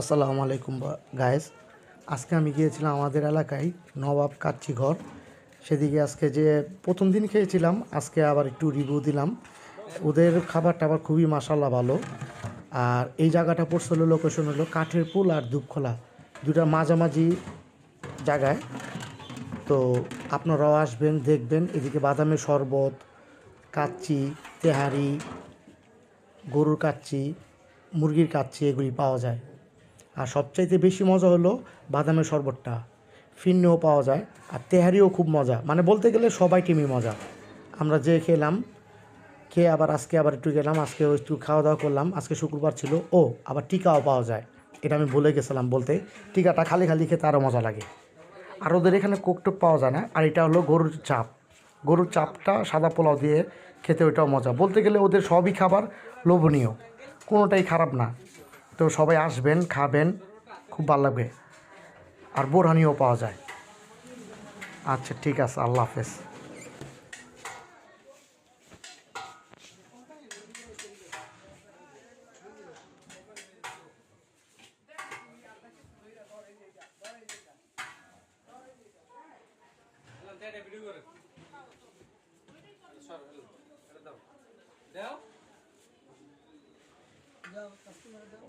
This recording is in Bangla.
আসসালামু আলাইকুম গায়েস। আজকে আমি গিয়েছিলাম আমাদের এলাকায় নবাব কাচ্চি ঘর। সেদিকে আজকে যে প্রথম দিন খেয়েছিলাম, আজকে আবার একটু রিভিউ দিলাম। ওদের খাবার টাবার খুবই মাশাল্লাহ ভালো। আর এই জায়গাটা পড়ছিল, লোকেশন হলো কাঠের পুল আর দুপখোলা, দুটা মাঝামাঝি জায়গায়। তো আপনারাও আসবেন, দেখবেন। এদিকে বাদামের শরবত, কাচ্চি, তেহারি, গরুর কাচ্চি, মুরগির কাচ্চি এগুলি পাওয়া যায়। আর সবচাইতে বেশি মজা হলো বাদামের শরবতটা, ফিন্নেও পাওয়া যায়। আর তেহারিও খুব মজা, মানে বলতে গেলে সবাই টিমই মজা। আমরা যে খেলাম, খেয়ে আবার আজকে আবার একটু গেলাম, আজকে একটু খাওয়া দাওয়া করলাম। আজকে শুক্রবার ছিল। ও, আবার টিকাও পাওয়া যায়, এটা আমি ভুলে গেছিলাম বলতে। টিকাটা খালি খালি খেতে আরও মজা লাগে। আর ওদের এখানে কোকটোক পাওয়া যায় না। আর এটা হলো গরুর চাপ। গরুর চাপটা সাদা পোলাও দিয়ে খেতে ওইটাও মজা। বলতে গেলে ওদের সবই খাবার লোভনীয়, কোনোটাই খারাপ না। তো সবাই আসবেন, খাবেন, খুব ভালো লাগবে। আর বোরহানিও পাওয়া যায়। আচ্ছা, ঠিক আছে, আল্লাহ হাফেজ। দাও কাস্টমারে দাও